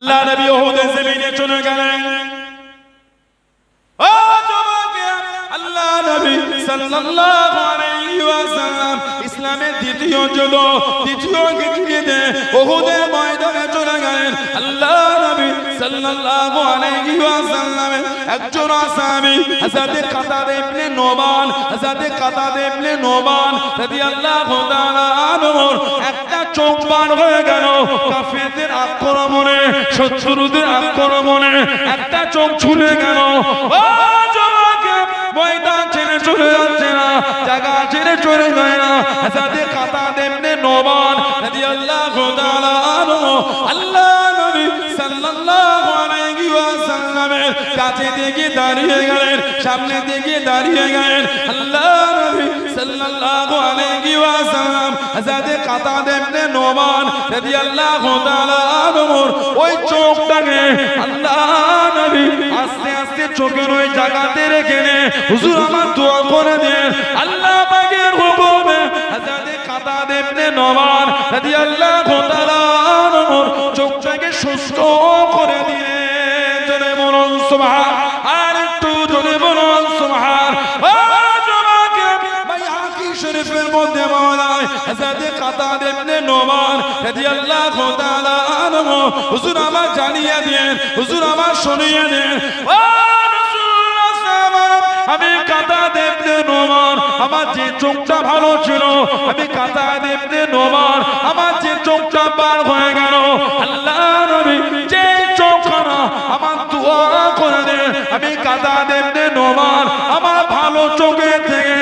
আল্লাহ নবী উহুদের জমিনে চলে গেলেন। ও যুবকেরা, আল্লাহ নবী সাল্লাল্লাহু আলাইহি ওয়াসাল্লাম ইসলামের দ্বিতীয় যুদ্ধ, দ্বিতীয় হিজরিতে উহুদের ময়দানে চলে গেলেন। আল্লাহ নবী সাল্লাল্লাহু আলাইহি ওয়াসাল্লামের একজন সাহাবী হযরত কাতাদা ইবনে নোমান, হযরত কাতাদা ইবনে নোমান রাদিয়াল্লাহু তাআলা আনহুর একটা চোখ বার হয়ে গেল কাফেরদের আক্রমণে, শত্রুদের আক্রমণে একটা চোখ ছুলে গেল। ও যুবকেরা, ময়দান ছেড়ে চলে যাচ্ছে না, জায়গা ছেড়ে চলে যায় না। হযরত কাতাদা ইবনে নোমান রাদিয়াল্লাহু তাআলা আনহু আল্লাহ নবী সাল্লাল্লাহু আলাইহি ওয়াসাল্লামের কাছে থেকে দাঁড়িয়ে গেলেন, সামনে থেকে দাঁড়িয়ে গেলেন। আল্লাহ নবী সাল্লাল্লাহু আলাইহি ওয়াসাল্লাম হযরত কাতাদা ইবনে নোমান রাদিয়াল্লাহু তাআলা আনহুর ওই চোখটাকে আল্লাহ নবী আস্তে আস্তে চোখের ওই জায়গাতে রেখে নে, হুজুর আমার দোয়া করে দেন। আল্লাহ পাকের হুকুমে হযরত কাতাদা ইবনে নোমান রাদিয়াল্লাহু তাআলা আনহুর চোখটাকে সুস্থ করে দিলেন। জোরে বলুন সুবহান, আর একটু জোরে বলুন সুবহান। ও যুবকেরা, বাইহাকি শরীফের মধ্যে বলা হয় হযরত কাতাদা ইবনে নোমান রাদিয়াল্লাহু তাআলা আনহু হুজুর আমার জানিয়ে দেন, হুজুর আমার শুনিয়ে দেন। ও রাসূলুল্লাহ সাল্লাল্লাহু আলাইহি ওয়াসাল্লাম, আমি কাতাদা ইবনে নোমান, আমার যে চোখটা ভালো ছিল, আমি কাতাদা ইবনে নোমান, আমার যে চোখটা বার হয়ে গেল, আল্লাহ নবী যে চোখখানা আমার দোয়া করে দেন, আমি কাতাদা ইবনে নোমান আমার ভালো চোখে থেকে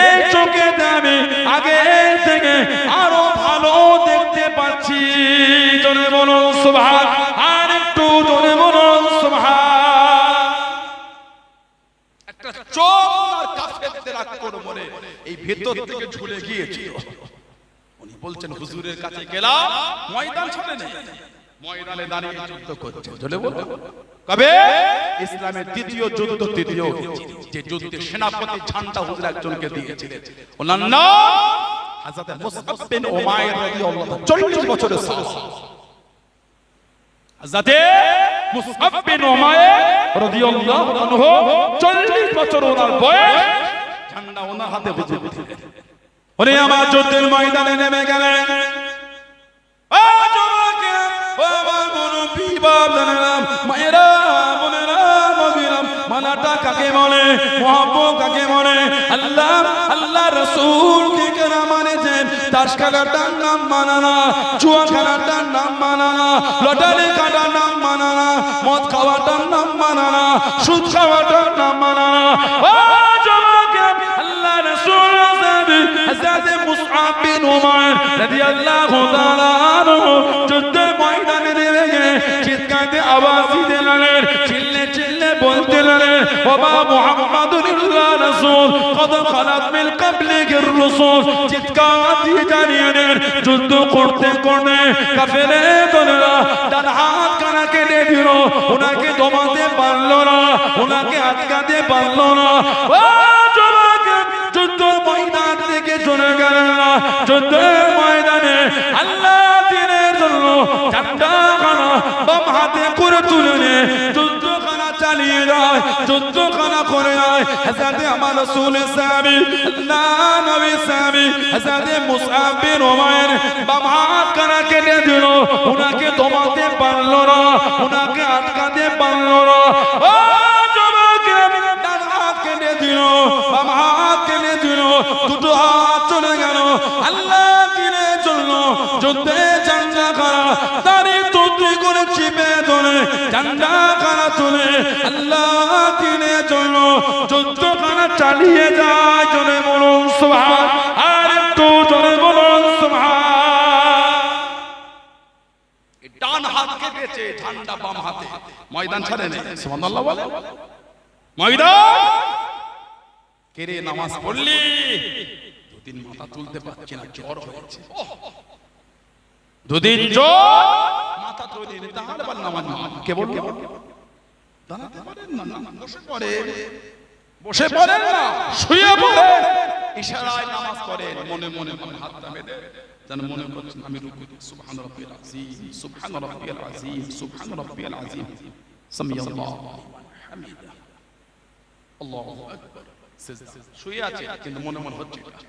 এই চোখেতে আমি আগে থেকে আরো ভালো দেখতে পাচ্ছি। জোরে বলুন সুবহান, আর একটু জোরে বলুন সুবহান। একটা চোখ আর কাফেরদের আক্রমণে এই ভেতর থেকে ঝুলে গিয়েছিল। উনি বলছেন হুজুরের কাছে গেলাম, ময়দান ছেড়ে নেই, ময়দানে দাঁড়িয়ে যুদ্ধ করছে। জোরে বলুন, কবে? ইসলামের দ্বিতীয় যুদ্ধ, তৃতীয় যে যুদ্ধে সেনাপতি ঝান্ডা হুজুর একজনকে দিয়েছিলেন, ওনার নাম হযরত মুসআব বিন উমাইর রাদিয়াল্লাহু তাআলা। 40 বছরের সাহাবী হযরত মুসআব বিন উমাইর রাদিয়াল্লাহু আনহু, 40 বছর ওনার বয়স, ঝান্ডা ওনার হাতে হুজুর দিলেন। উনি আমার যুদ্ধের ময়দানে নেমে গেলেন। ও যুবকেরা, ও আমার মুরব্বি বাবারা, মায়েরা, বোনেরা, মগিরা, মানাটা কাকে বলে, মুহাব্বত কাকে বলে? আল্লাহ আল্লাহ রাসূল কে কেনা মানেছেন, তাস খেলাটার নাম মানা না, জুয়া খেলাটার নাম মানা না, লটারি কাটার নাম মানা না, মদ খাওয়াটার নাম মানা না, সুদ খাওয়াটার নাম মানা না। ও যুবকেরা, আল্লাহ রাসূল হযরত মুসআব বিন উমাইর রাদিয়াল্লাহু তাআলা আনহু যুদ্ধের ময়দানে নেমে গিয়ে চিৎকারে আওয়াজ দিতে লাগলেন, চিল্লে চিল্লে বলতে লাগলেন, ওয়া মুহাম্মাদুর রাসূল কদ খালাত মিন ক্বাবলিহির রাসূল। চিৎকার দিয়ে জানিয়ে দেন, যুদ্ধ করতে করতে কাফেরে দলেরা তার হাত কানা কেটে দিল, ওনাকে দমাতে পারল না, ওনাকে আটকাতে পারল না। ও যুবকেরা, যুদ্ধ ময়দান থেকে চলে গেলেন না, যুদ্ধের ময়দানে আল্লাহ দ্বীনের জন্য ঝান্ডাখানা বাম হাতে করে তুলে নিয়ে যুদ্ধখানা চালিয়ে যায়, যুদ্ধখানা করে যায়। হযরত আমার রাসূলের সাহাবী, আল্লাহ নবীর সাহাবী হযরত মুসআব বিন উমাইর বাম হাত কানা কেটে দিল, ওনাকে দমাতে পারল না, ওনাকে আটকাতে পারল না। ও যুবকেরা, ডান হাত কেটে দিল, বাম হাত কেটে দিল, দুটো হাত চলে গেল। আল্লাহ দ্বীনের জন্য যুদ্ধে ঝান্ডা খানা দাঁড়িয়ে তুলে করে চিপে ধরে ঝান্ডা খানা তুলে আল্লাহ দ্বীনের জন্য যুদ্ধখানা চালিয়ে যায়। জোরে বলুন সুবহান, আর একটু জোরে বলুন সুবহান। ডান হাত কেটেছে, ঝান্ডা বাম হাতে, ময়দান ছাড়ে নেই। সুবহানাল্লাহ বলে। ময়দান কেড়ে নামাজ পড়লি, দুদিন মাথা তুলতে পারছি না, জ্বর হয়েছে, দুদিন জ্বর, মাথা তুলে নিতে তাহলে বল নামাজ কে বলল? দাঁড়াতে পারেন না, বসে পড়েন, বসে পড়েন না, শুয়ে পড়েন, ইশারায় নামাজ পড়েন, মনে মনে হাতটা বেঁধে যেন মনে করছেন আমি রুকুতে সুবহান রাব্বিয়াল আযীম, সুবহান রাব্বিয়াল আযীম, সুবহান রাব্বিয়াল আযীম, সামিয়াল্লাহু লিমান হামিদা, আল্লাহু আকবার। সিজদা শুয়ে আছে কিন্তু মনে মনে হচ্ছে এটা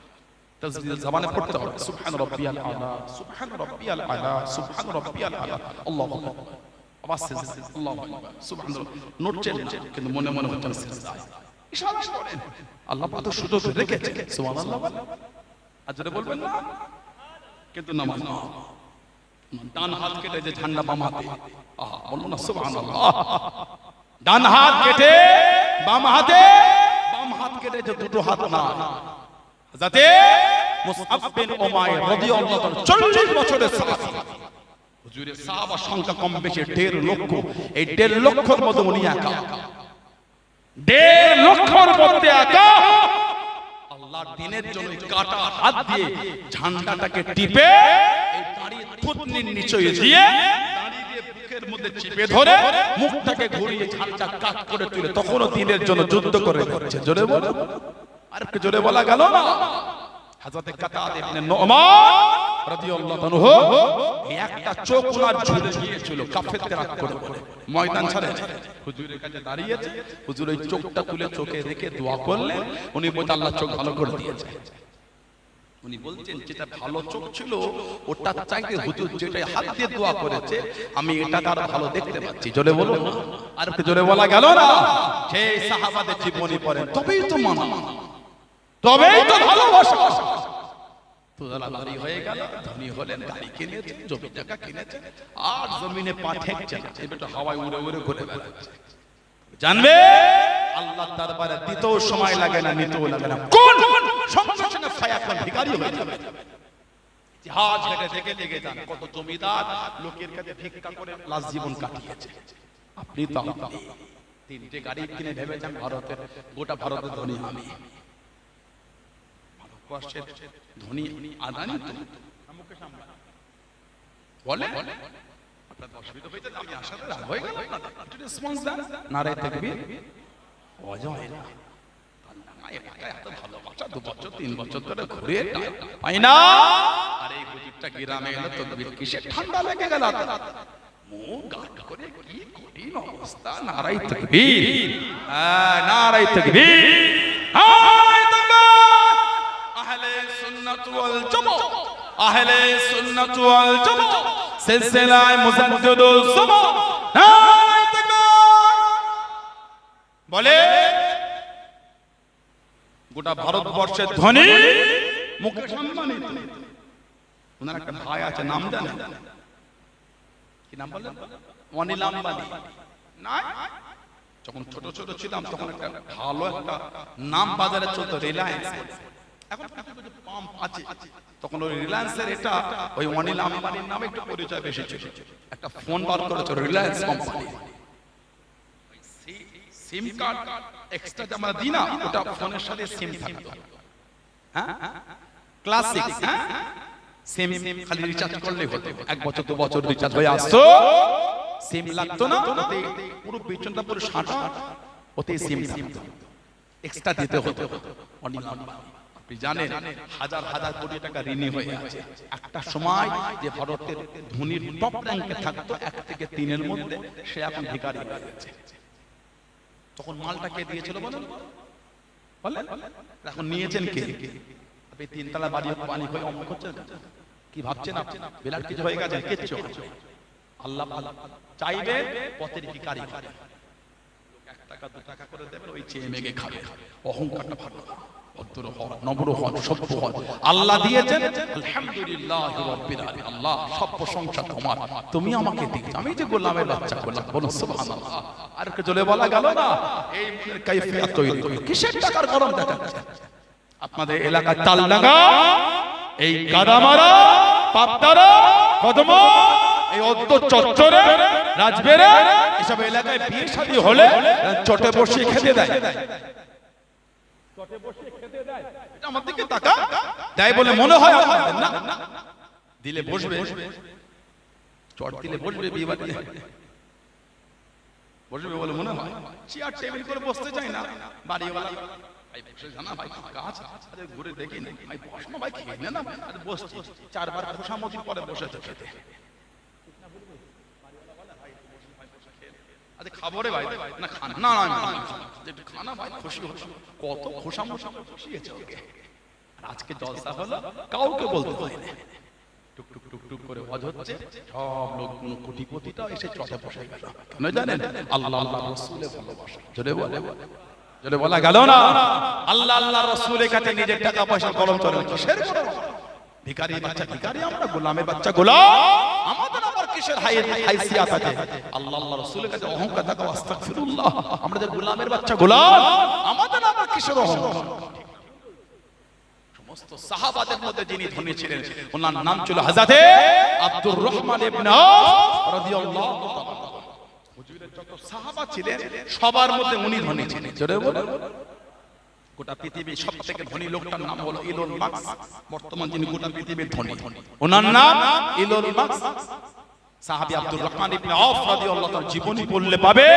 তাসবিহ জবানে পড়তে হবে, সুবহান রাব্বিয়াল আলা, সুবহান রাব্বিয়াল আলা, সুবহান রাব্বিয়াল আলা, আল্লাহু আকবার। আবার সিজদা, আল্লাহু আকবার, সুবহানাল্লাহ। নড়ছেন না কিন্তু মনে মনে হচ্ছে সিজদা। ইশারা করেন, আল্লাহ পাক তো সুযোগ রেখেছে, সুবহানাল্লাহ। আজরে বলবেন না কিন্তু নামাজ না, ডান হাত কেটে যে ঝান্ডা বাম হাতে, আহা বলুন না সুবহানাল্লাহ। ডান হাত কেটে বাম হাতে, বাম হাত কেটে যে দুটো হাত না, যাতে মুসআব বিন উমাইর রাদিয়াল্লাহু তাআলা 40 বছরের সাহাবী, হুজুরের সাহাবা সংখ্যা কম বেশি 1.5 লক্ষ, এই 1.5 লক্ষের মধ্যে উনি একা, 1.5 লক্ষের মধ্যে একা আল্লাহর দ্বীনের জন্য কাটা হাত দিয়ে ঝান্ডাটাকে টিপে এই দাড়ি থুতনির নিচে দিয়ে দাড়ি দিয়ে বুকের মধ্যে চিপে ধরে মুখটাকে ঘুরিয়ে ঝান্ডা কাট করে তুলে তখনও দ্বীনের জন্য যুদ্ধ করে যাচ্ছে। জোরে বলো, আর একটু জোরে বলা গেল না? হযরত কাতাদা ইবনে নুমান রাদিয়াল্লাহু আনহু একটা চোখ ওনার ঝুলে গিয়েছিল কাফেরদের আক্রমণ করে, ময়দান ছাড়ে হুজুরের কাছে দাঁড়িয়েছে, হুজুর ওই চোখটা তুলে চোখে রেখে দোয়া করলেন, উনি বলতে আল্লাহ চোখ ভালো করে দিয়েছে। উনি বলছেন যেটা ভালো চোখ ছিল ওটা চাইতে হুজুর যেটা হাত দিয়ে দোয়া করেছে আমি এটা তার ভালো দেখতে পাচ্ছি। জোরে বলুন, আর একটু জোরে বলা গেল না? সেই সাহাবাদের জীবনী পড়েন, তবেই তো মানা, তবেই তো ভালোবাসা। তুলাবাড়ি হয়ে গেল, ধনী হলেন, গাড়ি কিনেছেন, জমি টাকা কিনেছেন, আর জমিনে পা ঠেকছে না, এবারে হাওয়ায় উড়ে উড়ে ঘুরে বেড়াচ্ছে। জানবে আল্লাহর দরবারে দিতেও সময় লাগে না, নিতেও লাগে না, কোন সঙ্গে সঙ্গে ফায়াকান ভিখারি হয়ে যাবে। ইতিহাস ঘেটে দেখে দেখে যান কত জমিদার লোকের কাছে ভিক্ষা করে লাশ জীবন কাটিয়েছে। আপনি তো তিনটে গাড়ি কিনে ভেবেছেন ভারতের, গোটা ভারতের ধনী আমি, ধনী আদানি বলে আপনাদের অসুবিধা হয়েছে, আমি আসাতে রাগ হয়ে গেল না, একটু রেসপন্স দেন। নারায়ে তাকবীর, অজয় না এত ভালোবাসা 2 বছর 3 বছর ধরে ঘুরে পাই না, আর এই হুজুরটা গ্রামে এলো তকবীর কিসে ঠান্ডা লেগে গেল, মুখ গাঢ় করে কি কঠিন অবস্থা। নারায়ে তাকবীর, নারায়ে তাকবীর, আহলে সুন্নাত ওয়াল জামাত, আহলে সুন্নাত ওয়াল জামাত সিলসিলায়ে মুজাদ্দিদুস জামান, নারায়ে তাকবীর। বলে গোটা ভারতবর্ষের ধনী মুকেশ আম্বানি, ওনার একটা ভাই আছে, নাম জানেন কি নাম বলেন? অনিল আম্বানি। না, যখন ছোট ছোট ছিলাম তখন একটা ভালো একটা নাম বাজারে চলতো, রিলায়েন্স। এখন পাম্প আছে, তখন ওই রিলায়েন্সের এটা ওই অনিল আম্বানির নামে একটু পরিচয় বেশি ছিল। একটা ফোন বার করেছে রিলায়েন্স কোম্পানি, সিম কার্ড এক্সট্রা যে আমরা দিই না, ওটা ফোনের সাথে সিম থাকতো, হ্যাঁ ক্লাসিক, হ্যাঁ সিম খালি রিচার্জ করলেই হতো, 1 বছর 2 বছর রিচার্জ হয়ে আসতো, সিম লাগতো না, ওতে পুরো পেছনটা পুরো সাঁটা, ওতে সিম থাকতো, এক্সট্রা দিতে হতো। অনিল আম্বানি আপনি জানেন হাজার হাজার কোটি টাকা ঋণী হয়ে আছে। একটা সময় যে ভারতের ধনীর টপ র্যাঙ্কে থাকতো 1 থেকে 3 এর মধ্যে, সে এখন ভিখারি হয়ে গেছে। তখন মালটা কে দিয়েছিল বলেন? এখন নিয়েছেন কে? আপনি 3 তলা বাড়ি পানি হয়ে অমন করছেন, কি ভাবছেন আপনি? বিরাট কিছু হয়ে গেছে? কিচ্ছু। আল্লাহ চাইবে পথের ভিখারি হবে, 1 টাকা 2 টাকা করে দেবেন, ওই চেয়ে মেগে খাবে, অহংকারটা ভালো, ভদ্র হন, নম্র হন, সভ্য হন। আল্লাহ দিয়েছেন, আলহামদুলিল্লাহি রাব্বিল আলামিন, আল্লাহ সব প্রশংসা তোমার, তুমি আমাকে দিয়েছো, আমি যে গোলামের বাচ্চা করলাম, বলুন সুবহানাল্লাহ। আর কে জলে বলা গেল না? এই কাইফিয়াত তৈরি করে কিসের টাকার গরম দেখাচ্ছে? আপনাদের এলাকায় তালডাঙ্গা, এই গাদামারা, পাবদারা, কদমা, এই অদ্দ চচ্চরে, রাজবেড়া, এসব এলাকায় বিয়ে শাদী হলে চটে বসে খেতে দেয়, চটে বসে খেতে দেয়। এটা আমার দিকে তাকা দেয় বলে মনে হয় আপনাদের না? দিলে বসবে, চট দিলে বসবে, বিয়ে বাড়ি বসবে বলে মনে হয়। চেয়ার টেবিল করে বসতে চাই না, বাড়িওয়ালা ভাই বসে জানা ভাই গাছ আরে ঘুরে দেখি না ভাই বসনো ভাই খেয়ে নে না আরে বসছি চারবার খোসামতির পরে বসেছে খেতে আরে খাবো রে ভাই না খান না না খানা ভাই খুশি হচ্ছে কত খোসামতি খুশি হয়েছে ওকে আর আজকে জলসা হলো কাউকে বলতে হয় না টুক টুক টুক টুক করে ওয়াজ হচ্ছে সব লোক কোন কোটিপতিটা এসে চটে বসে গেল কেন জানেন আল্লাহ আল্লাহ রাসূলের ভালোবাসা জোরে বলে জোরে বলা গেল না আল্লাহ আল্লাহ রাসূলের কাছে নিজের টাকা পয়সা কলম চলে কিসের ভিখারি বাচ্চা ভিখারি আমরা গোলামের বাচ্চা গোলাম আমাদের আবার কিসের হাইসিয়াত আছে আল্লাহ আল্লাহ রাসূলের কাছে অহংকার থাকা আস্তাগফিরুল্লাহ আমরা যে গোলামের বাচ্চা গোলাম আমাদের আবার কিসের অহংকার সমস্ত সাহাবাদের মধ্যে যিনি ধনী ছিলেন ওনার নাম ছিল হযরতে আব্দুর রহমান ইবনে আওফ রাদিয়াল্লাহু তাআলা হুজুরের যত সাহাবা ছিলেন সবার মধ্যে উনি ধনী ছিলেন জোরে বলেন গোটা পৃথিবীর সবথেকে ধনী লোকটার নাম হলো ইলন মাস্ক বর্তমান যিনি গোটা পৃথিবীর ধনী ওনার নাম ইলন মাস্ক সাহাবী আব্দুর রহমান ইবনে আওফ রাদিয়াল্লাহু তাআলা জীবনী পড়লে পাবে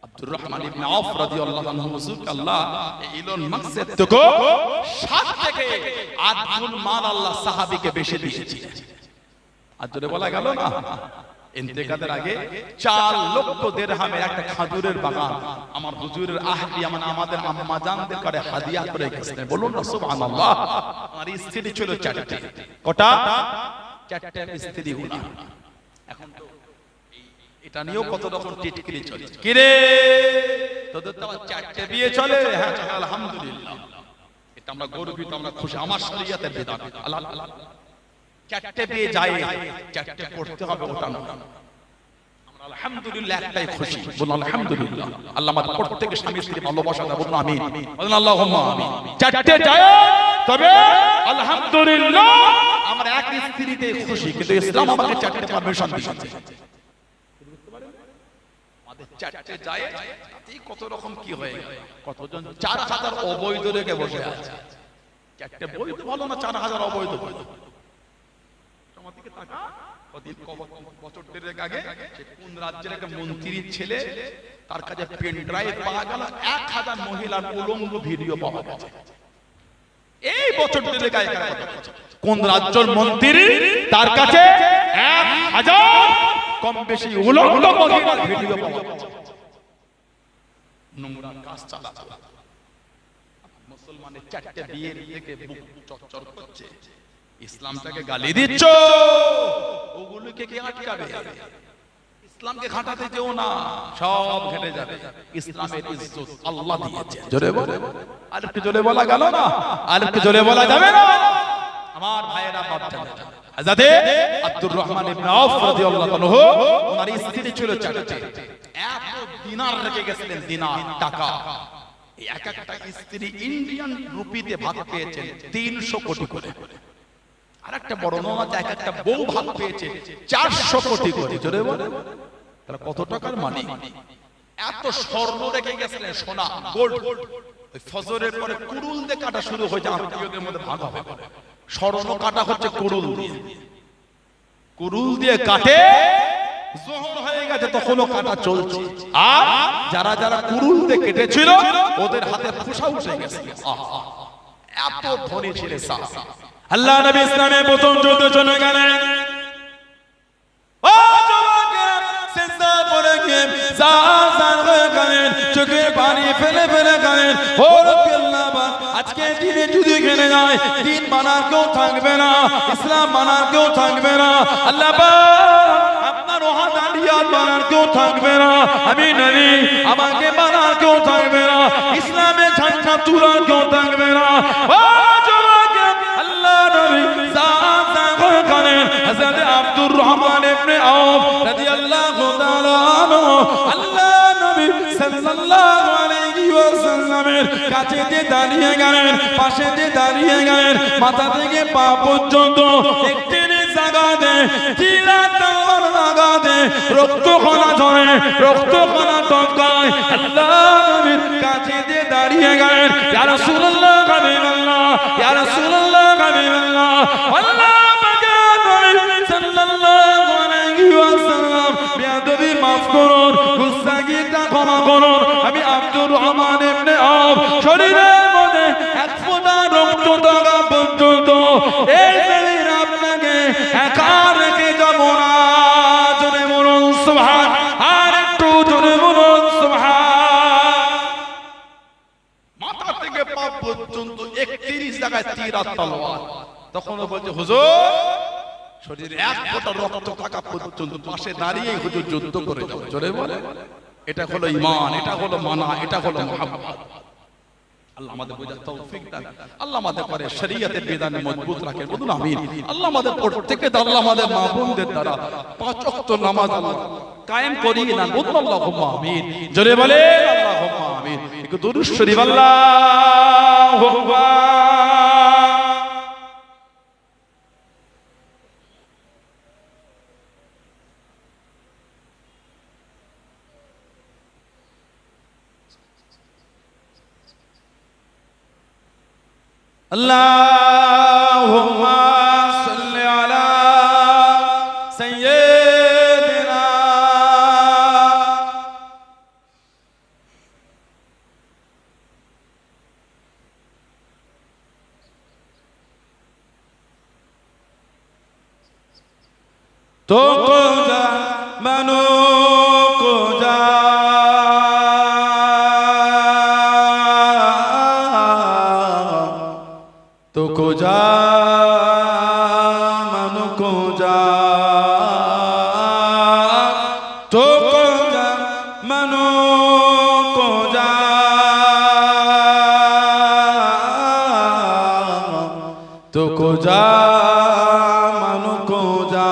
আব্দুর রহমান ইবনে আওফ রাদিয়াল্লাহু আনহু হুজুর আল্লাহ ইলন মাস্কের থেকে 7 থেকে 8 গুণ মাল আল্লাহ সাহাবীকে বেশি দিয়েছিলেন আর জোরে বলা গেল না ইন্তেকালের আগে 4 লক্ষ দিরহামের একটা খাজুরের বাগান আমার হুজুরের আহলি আমাদের আম্মা জানদের করে হাদিয়া করে গেছেন বলুন না সুবহানাল্লাহ আর স্ত্রী ছিল 4টি কটা 4টা স্ত্রী হলো এখন তো এটা নিয়েও কত রকম টিটকিরি চলে কি রে তোদের তো 4টে বিয়ে চলে হ্যাঁ আলহামদুলিল্লাহ এটা আমরা গর্বিত আমরা খুশি আমার শরীয়তের বিধান আল্লাহ 4টে বিয়ে যায় 4টে করতে হবে ওটা না আমরা আলহামদুলিল্লাহ একটাই খুশি বলুন আলহামদুলিল্লাহ আল্লাহ আমাদের প্রত্যেককে স্বামী স্ত্রী ভালোবাসা দাও বলুন আমিন বলুন আল্লাহুম্মা আমিন 4টে যায় তবে আলহামদুলিল্লাহ আমরা এক স্ত্রীতে খুশি কিন্তু ইসলাম আমাকে 4টে পারমিশন দিয়েছে আমাদের 4টে যায় তাতেই কত রকম কি হয়ে গেল কতজন 4000 অবৈধ রেখে বসে আছে 4টে বৈধ ভালো না 4000 অবৈধ ভালো আমাদেরকে টাকা ওদিন বছর দেড়েক আগে সে কোন রাজ্যের একটা মন্ত্রীর ছেলে তার কাছে পেন ড্রাইভ পাওয়া গেল 1000 মহিলার উলঙ্গ ভিডিও পাওয়া গেছে এই বছর দেড়েক আগে কোন রাজ্যের মন্ত্রী তার কাছে 1000 কম বেশি উলঙ্গ মহিলার ভিডিও পাওয়া গেছে নোংরা কাজ চালাচ্ছে মুসলমানের 4টে বিয়ের থেকে বুক চচ্চর করছে ইসলামটাকে গালি দিচ্ছ ওগুলোকে কি আটকাবে ইসলামকে ঘাটাতে যেও না সব ঘেটে যাবে ইসলামের ইজ্জত আল্লাহ দিয়েছে জোরে বলে আর একটু জোরে বলা গেল না আর একটু জোরে বলা যাবে না আমার ভাইয়েরা বাচ্চা হযরতে আব্দুর রহমান ইবনে আওফ রাদিয়াল্লাহু আনহু ওনার স্ত্রী ছিল 4টে এত দিনার রেখে গেছিলেন দিনার টাকা এক একটা স্ত্রী ইন্ডিয়ান রুপিতে ভাগ পেয়েছেন 300 কোটি করে আরেকটা বর্ণনা এক একটা বউ ভাগ পেয়েছে 400 কোটি করে জোরে বলে তাহলে কত টাকার মালিক এত স্বর্ণ রেখে গেছিলেন সোনা গোল্ড ওই ফজরের পরে কুরুল দিয়ে কাটা শুরু হয়ে যায় আত্মীয়দের মধ্যে ভাগ হবে স্বর্ণ কাটা হচ্ছে কুরুল দিয়ে কাটে যোহর হয়ে গেছে তখনও কাটা চলছে আর যারা যারা কুরুল দিয়ে কেটেছিল ওদের হাতে ফুসা উঠে গেছে এত ধনী ছিল সাহাবা আল্লাহ নবী ইসলামের প্রথম যুদ্ধ চলে গেলেন ও যুবক সিজদা পড়ে গিয়ে জাজান হয়ে গেলেন চোখে পানি ফেলে ফেলে গেলেন ও রব্বি আল্লাহ আজকে দিনে যদি গেলে যায় দিন মানার কেউ থাকবে না ইসলাম মানার কেউ থাকবে না আল্লাহ আপনার ওয়াহাদানিয়াত মানার কেউ থাকবে না আমি নবী আমাকে মানার কেউ থাকবে না ইসলামের ঝান্ডা তোলার কেউ থাকবে না ও যুবক আল্লাহ নবী জাজান হয়ে গেলেন হযরত আব্দুর রহমান ইবনে আওফ রাদিয়াল্লাহু তাআলা আনহু আল্লাহ নবী সাল্লাল্লাহু আলাইহি ওয়াসাল্লামের কাছে যে দাঁড়িয়ে গেলেন পাশে যে দাঁড়িয়ে গেলেন মাথা থেকে পা পর্যন্ত একটি জায়গাতে চিরাতর লাগাতে রক্তকণা ঝরে রক্তকণা টপকায় আল্লাহ নবীর কাছে যে দাঁড়িয়ে গেলেন ইয়া রাসূলুল্লাহ হাবিবাল্লাহ ইয়া রাসূলুল্লাহ হাবিবাল্লাহ আল্লাহ পাকের নবী সাল্লাল্লাহু আলাইহি ওয়াসাল্লাম বেয়াদবি মাফ করুন গুস্তাখিটা ক্ষমা করুন আমি আব্দুর রহমান ইবনে আওফ শরীরের মধ্যে এক ফোঁটা রক্ত থাকা পর্যন্ত এই জমিন আপনাকে একা রেখে যাব না। জোরে বলুন সুবহান, আর একটু জোরে বলুন সুবহান। মাথা থেকে পা পর্যন্ত 31 জায়গায় তীর আর তলোয়ার। তখন ও বলছে হুজুর শরীরে এক ফোঁটা রক্ত থাকা পর্যন্ত পাশে দাঁড়িয়ে হুজুর যুদ্ধ করে যাও। জোরে বলে, এটা হলো ঈমান, এটা হলো মানা, এটা হলো মুহাব্বত। আল্লাহ আমাদের বোঝার তৌফিক দান, আল্লাহ আমাদের করে শরীয়তের বিধান মজবুত রাখেন। বলুন আমিন। আল্লাহ আমাদের প্রত্যেককে আল্লাহ আমাদের মা বোনদের দ্বারা 5 ওয়াক্ত নামাজ আল্লাহ কায়েম করিয়ে দেন। বলুন আল্লাহুম্মা আমিন। জোরে বলে আল্লাহুম্মা আমিন। একটু দুরূদ শরীফ আল্লাহু আকবার। اللهم صل على سيدنا تو قوجا منو قوجا تو قوجا منو قوجا تو قوجا منو قوجا تو قوجا منو قوجا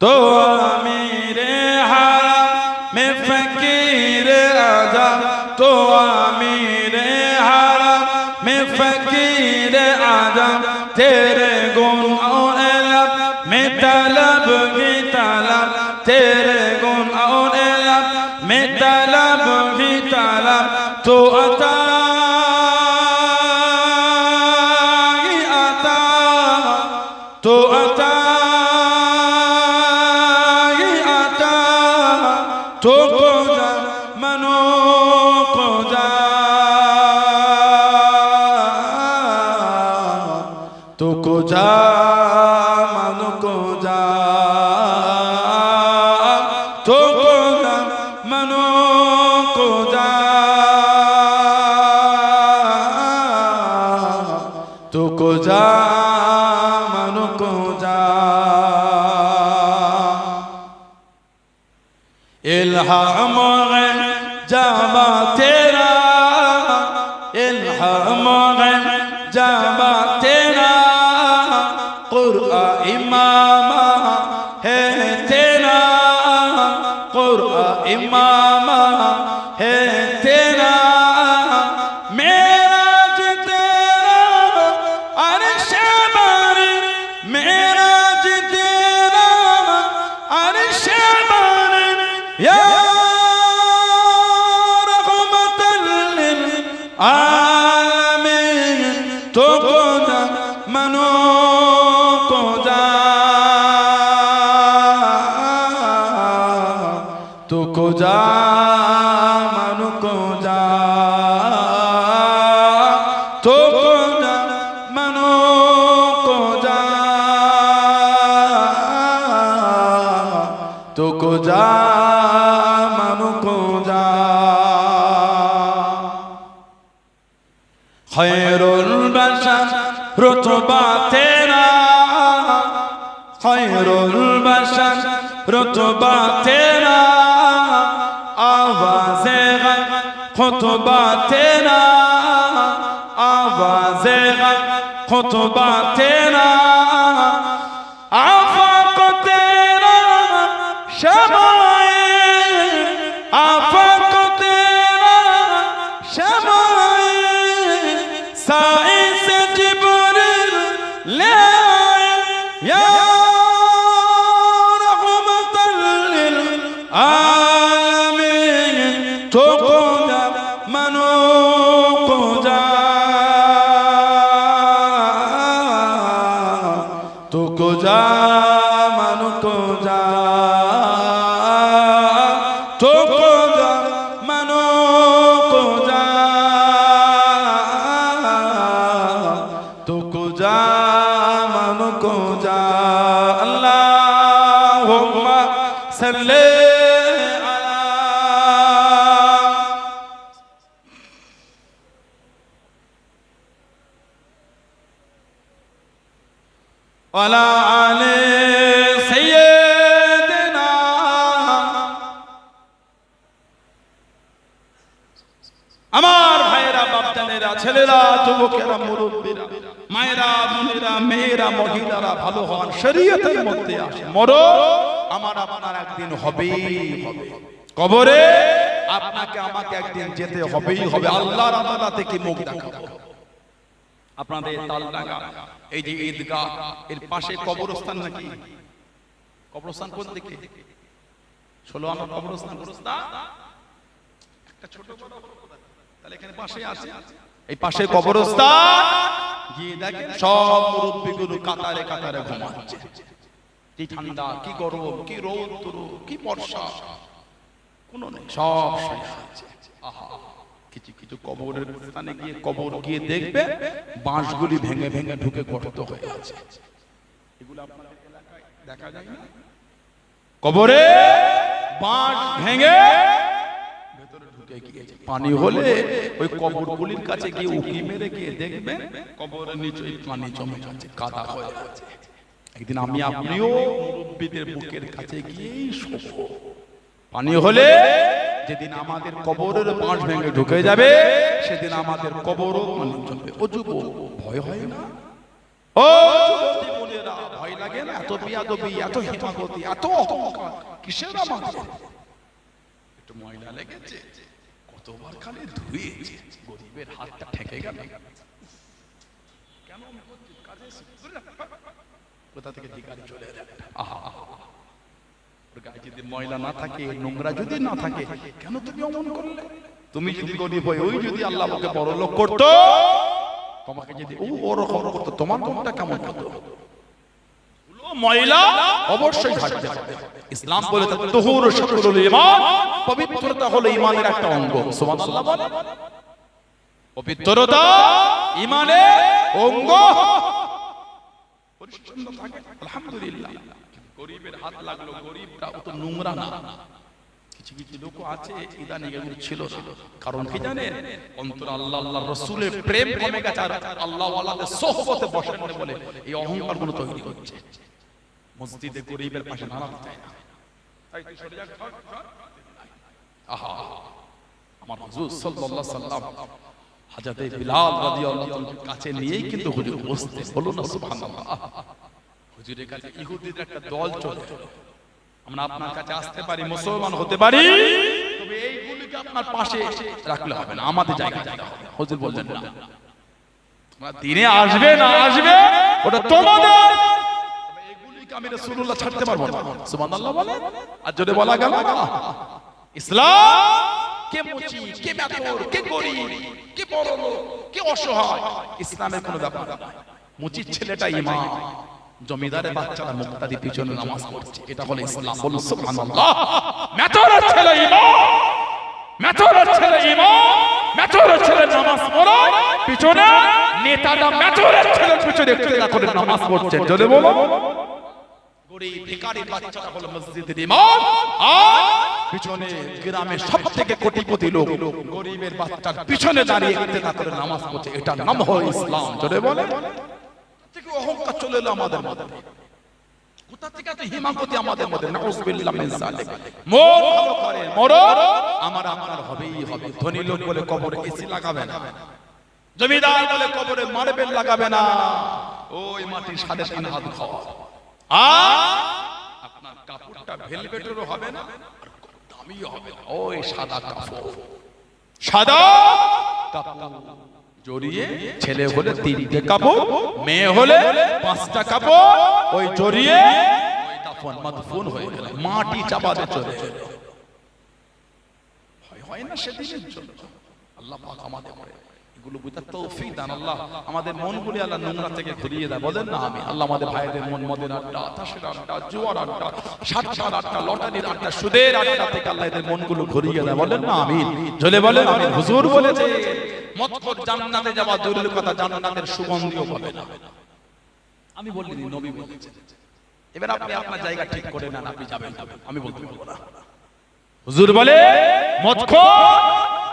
تو अमीरे हरम में फकीर आजा, तो अमीरे हरम में फकीर आजा, तेरे गुण और लब में तलब की तलब, तेरे गुण और लब में तलब की तलब, तो अता ही आता, तो अता تو قوجا منو قوجا تو قوجا منو قوجا تو قوجا منو قوجا تو قوجا منو قوجا इल्हाम है जामा तेरा, इल्हाम है जामा तेरा, कुरआन इमामा है तेरा, कुरआन इमामा है तेरा, मेराज तेरा अर्श बारी, मेराज तेरा अर्श बारी, या रहमतल लिल आलमीन, तो قوجا منو قوجا تو قوجا منو قوجا تو قوجا منو قوجا تو قوجا منو قوجا खैरुल बशर रुतबा तेरा, खैरुल बशर रुतबा तेरा, आवाज़े गम खुतबा तेरा, आवाज़े गम खुतबा तेरा, आफाक तेरा शमाए, आफाक तेरा शमाए, साए से जिब्रील ले आए, या रहमतल लिल आलमीन, तो قوجا منو قوجا तो قوجا منو قوجا সাল্লি আলা ওয়ালা আলি সাইয়্যিদিনা। আমার ভাইয়েরা, বাপজানেরা, ছেলেরা, যুবকেরা, মুরব্বীরা, মায়েরা, বোনেরা, মেয়েরা, মহিলারা ভালো হন, শরীয়তের মধ্যে আসে। মরো আমার আপনার একদিন হবেই হবে, কবরে আপনাকে আমাকে একদিন যেতে হবেই হবে। আল্লাহর আদালতে কি মুখ দেখাবো? আপনাদের তালডাঙ্গা এই যে ঈদগাহ, এর পাশে কবরস্থান নাকি? কবরস্থান কোন দিকে? 16 আনা কবরস্থান। একটা ছোট বড় তাহলে এখানে পাশে আছে, এই পাশে কবরস্থান। গিয়ে দেখেন সব মুরব্বিগুলো কাতারে কাতারে ঘুমাচ্ছে। কি ঠান্ডা, কি গরম, কি রৌদ্র, কি বর্ষা, কোনো নেই, সব শুয়ে আছে। আহা, কিছু কিছু কবরের স্থানে গিয়ে কবর গিয়ে দেখবে বাঁশগুলি ভেঙে ভেঙে ঢুকে গর্ত হয়ে আছে। এগুলো আপনাদের এলাকায় দেখা যায় না? কবরে বাঁশ ভেঙে ভেতরে ঢুকে গিয়েছে। পানি হলে ওই কবরগুলির কাছে গিয়ে উকি মেরে গিয়ে দেখবে কবরের নিচে পানি জমে আছে, কাদা হয়ে আছে। একদিন আমি আপনিও মুরব্বিদের বুকের কাছে গিয়েই শোবো। পানি হলে যেদিন আমাদের কবরের বাঁশ ভেঙে ঢুকে যাবে, সেদিন আমাদের কবরও পানি জমবে। ও যুবক, ভয় হয় না? ও যুবতী বোনেরা, ভয় লাগে না? এত বিয়াদবি, এত হিমাগতি, এত অহংকার কিসের আমাদের? একটু ময়লা লেগেছে, কতবার খালি ধুয়েছে, গরিবের হাতটা ঠেকে গেল। কেন কোথা থেকে ঠিকারি চলে যাবে? আহা, গায়ে যদি ময়লা না থাকে, নোংরা যদি না থাকে, কেন তুমি অমন করলে? তুমি যদি গরিব হয়ে ওই যদি আল্লাহ ওকে বড় লোক করতো, তোমাকে যদি ওরকম করতো, তোমার মনটা কেমন হতো? ময়লা অবশ্যই ঝাড়তে হবে। ইসলাম বলে তাহুর শাতরুল ঈমান, পবিত্রতা হলো ঈমানের একটা অঙ্গ। সুবহানাল্লাহ বলে, পবিত্রতা ঈমানের অঙ্গ। পরিচ্ছন্ন থাকে আলহামদুলিল্লাহ। গরিবের হাত লাগলো, গরিবটা অত নোংরা না। কিছু কিছু লোক আছে ইদানিং এগুলো ছিল না। কারণ কি জানেন? অন্তর আল্লাহ আল্লাহ রাসূলের প্রেম কমে গেছে, আর আল্লাহ ওয়ালাদের সোহবতে বসেন না বলে এই অহংকারগুলো তৈরি হচ্ছে। মসজিদে গরিবের পাশে দাঁড়াতে চায় না। তাই তো সরে যাক। আহা, আমার হুজুর সাল্লাল্লাহু আলাইহি সাল্লাম হযরত বিলাল রাদিয়াল্লাহু তাআলার কাছে নিয়েই কিন্তু হুজুর বসতে, বলুন না সুবহানাল্লাহ। হুজুরের কাছে ইহুদিদের একটা দল চলে। আমরা আপনার কাছে আসতে পারি, মুসলমান হতে পারি, তবে এইগুলিকে আপনার পাশে রাখলে হবে না, আমাদের জায়গায় জায়গা হবে। হুজুর বললেন না, তোমরা দিনে আসবে না আসবে ওটা তোমাদের, তবে এইগুলিকে আমি রাসূলুল্লাহ ছাড়তে পারবো না। সুবহানাল্লাহ বলে। আর যদি বলা গেল ইসলাম কে মুচি, কে মেথর, কে গরিব, কে বড় লোক, কে অসহায়, ইসলামের কোনো ব্যাপার না। মুচির ছেলেটা ইমাম, জমিদারের বাচ্চারা মুক্তাদি পিছনে নামাজ পড়ছে, এটা হলো ইসলাম। বলুন সুবহানাল্লাহ। মেথরের ছেলে ইমাম, মেথরের ছেলে ইমাম, মেথরের ছেলে নামাজ পড়ে, পিছনে নেতাটা মেথরের ছেলের পিছনে একটু করে নামাজ পড়ছে। জোরে বলো। গরিব ভিখারির বাচ্চাটা হলো মসজিদের ইমাম, আর পিছনে গ্রামের সবথেকে কোটিপতি লোক গরিবের বাচ্চার পিছনে দাঁড়িয়ে ইত্তেদা করে নামাজ পড়ছে। এটার নাম হলো ইসলাম। জোরে বলে। থেকে অহংকার চলে এলো আমাদের মধ্যে। কোথা থেকে এত হিমাগতি আমাদের মধ্যে? নাউযুবিল্লাহ মিন যালিক। মন ভালো করে, মরণ আমার আপনার হবেই হবে। ধনী লোক বলে কবরে এসি লাগাবে না, জমিদার বলে কবরে মার্বেল লাগাবে না, ওই মাটির সাড়ে 3 হাত খাওয়া। আর আপনার কাপড়টা ভেলভেটেরও হবে না, আর দামিও হবে না, ওই সাদা কাপড়, সাদা কাপড় জড়িয়ে, ছেলে হলে 3টে কাপড়, মেয়ে হলে 5টা কাপড়, ওই জড়িয়ে ওই দাফন মাদফুন হয়ে গেল, মাটি চাপাতে চলে গেল। হয় না সেদিনের জন্য। আল্লাহ পাক আমাদের এগুলো বুঝার তৌফিক দান। আল্লাহ আমাদের মনগুলি আল্লাহ নোংরা থেকে ঘুরিয়ে দেয়। বলেন না আমি। আল্লাহ আমাদের ভাইদের মন মদের আড্ডা, তাসের আড্ডা, জুয়ার আড্ডা, সাতটার আড্ডা, লটারির আড্ডা, সুদের আড্ডা থেকে আল্লাহ এদের মনগুলো ঘুরিয়ে দেয়। বলেন না আমিন। জ্বলে বলেন আমিন। হুজুর বলেছে মতখোর জান্নাতে যাওয়া দূরের কথা, জান্নাতের সুগন্ধিও পাবে না। আমি বলিনি, নবী বলেছেন। এবার আপনি আপনার জায়গা ঠিক করে নেন, আপনি যাবেন, আমি বলতে পারবো না। হুজুর বলে মদখোর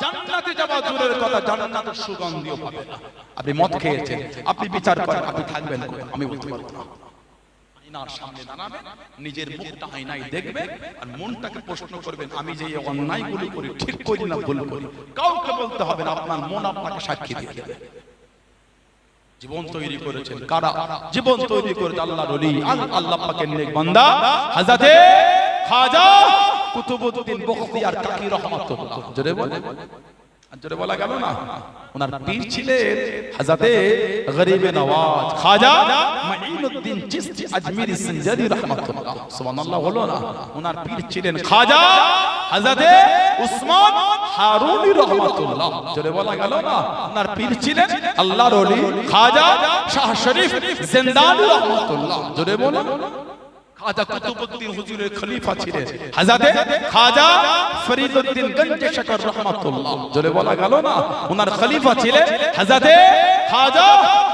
জান্নাতে যাওয়া দূরের কথা, জান্নাতের সুগন্ধিও পাবে না। আপনি মদ খেয়েছেন, আপনি বিচার করেন, আপনি থাকবেন কোথায়? আমি বলতে পারবো না। আয়নার সামনে দাঁড়াবেন, নিজের মুখটা আয়নায় দেখবেন আর মনটাকে প্রশ্ন করবেন, আমি যে এই অন্যায়গুলো করি ঠিক করি না ভুল করি। কাউকে বলতে হবে না, আপনার মন আপনাকে সাক্ষী দিয়ে দেবে। জীবন তৈরি করেছেন কারা? জীবন তৈরি করেছে আল্লাহর ওলি, আল্লাহ পাকের নেক বান্দা হযরতে খাজা কুতুবউদ্দিন বখতিয়ার কাকি রাহমাতুল্লাহ। জোরে বলে, জোরে বলা গেল না? ওনার পীর ছিলেন হযরতে গরিবে নওয়াজ খাজা মাঈনুদ্দিন চিশতি আজমিরি সঞ্জারি রাহমাতুল্লাহ। সুবহানাল্লাহ হলো না? ওনার পীর ছিলেন খাজা হযরতে উসমান হারুনি রাহমাতুল্লাহ। জোরে বলা গেল না? ওনার পীর ছিলেন আল্লাহর ওলি খাজা শাহ শরীফ জিন্দানি রাহমাতুল্লাহ। জোরে বলে, খাজা কুতুবউদ্দিন হুজুরের খলিফা ছিলেন হযরতে খাজা ফরিদউদ্দিন গঞ্জে শকর রাহমাতুল্লাহ। জোরে বলা গেল না? ওনার খলিফা ছিলেন হযরতে খাজা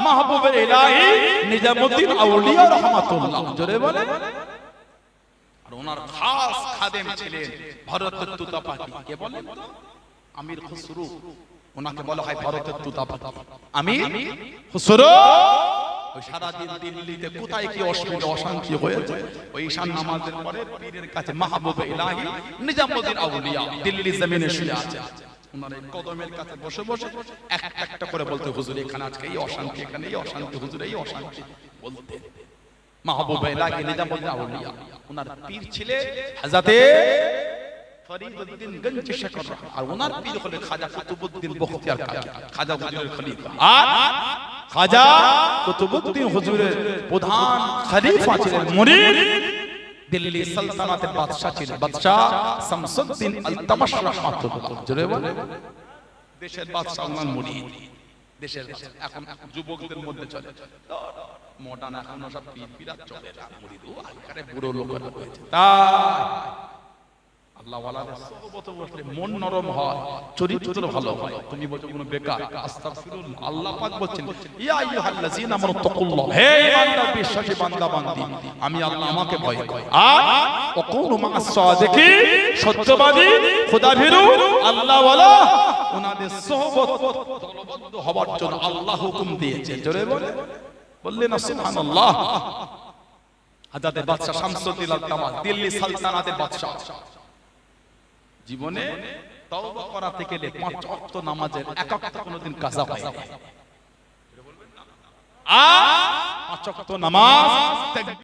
মাহবুবে ইলাহি নিজামউদ্দিন আউলিয়া রাহমাতুল্লাহ। জোরে বলে। আর ওনার খাস খাদেম ছিলেন ভারতের তুতা পাখি। কে বলেন তো? আমির খুসরু। ওনাকে বলা হয় ভারতের তুতা পাখি, আমির খুসরু। ওই সারাদিন দিল্লিতে কোথায় কি অসুবিধা অশান্তি হয়েছে, ওই ঈশান নামাজের পরে পীরের কাছে মাহবুবে ইলাহি নিজামউদ্দিন আউলিয়া দিল্লি জমিনে শুয়ে আছে। ওনার এই কদমের কাছে বসে বসে একটা করে বলতে, হুজুর এখানে আজকে এই অশান্তি, এখানে এই অশান্তি, হুজুর এই অশান্তি বলতে। মাহবুবে ইলাহি নিজামউদ্দিন আউলিয়া। ওনার পীর ছিলেন হযরতে ফরিদউদ্দিন গঞ্জে শকর, আর ওনার পীর হলেন খাজা কুতুবউদ্দিন বখতিয়ার কাকি, খাজা হুজুরের খলিফা। আর খাজা কুতুবউদ্দিন হুজুরের প্রধান খলিফা ছিলেন মুরিদ দিল্লি সালতানাতের বাদশা ছিলেন বাদশা শামসুদ্দিন আলতামাশ রাহমাতুল্লাহ। জোরে বলে, দেশের বাদশা ওনার মুরিদ। দেশের এখন যুবকদের মধ্যে চলে মডার্ন, এখন সব পীর চলে না, মুরিদ ও আকারে বুড়ো লোকেরা হয়েছে। তাই আল্লাহ ওয়ালাদের সোহবতে বসলে মন নরম হয়, চরিত্র ভালো হয়। তুমি বলছো কোনো বেকার, আস্তাগফিরুল্লাহ। আল্লাহ পাক বলছেন, ইয়া আইয়ুহাল্লাযীনা আমানু তাকুল্লাহ, হে বান্দা বিশ্বাসী বান্দা বান্দি, আমি আল্লাহ আমাকে ভয় করো আর ওয়াকুনু মা'আস সাদিকিন, সত্যবাদী খোদাভীরু আল্লাহ ওয়ালা ওনাদের সোহবত দলবদ্ধ হওয়ার জন্য আল্লাহ হুকুম দিয়েছে। জোরে বলে বললেন না সুবহানাল্লাহ। হযরত বাদশা শামসুদ্দিন আল-তামাস দিল্লি সালতানাতের বাদশা জীবনে তওবা করাতে গেলে 5 ওয়াক্ত নামাজের এক ওয়াক্ত কোনোদিন কাজা হয় না। 5 ওয়াক্ত নামাজ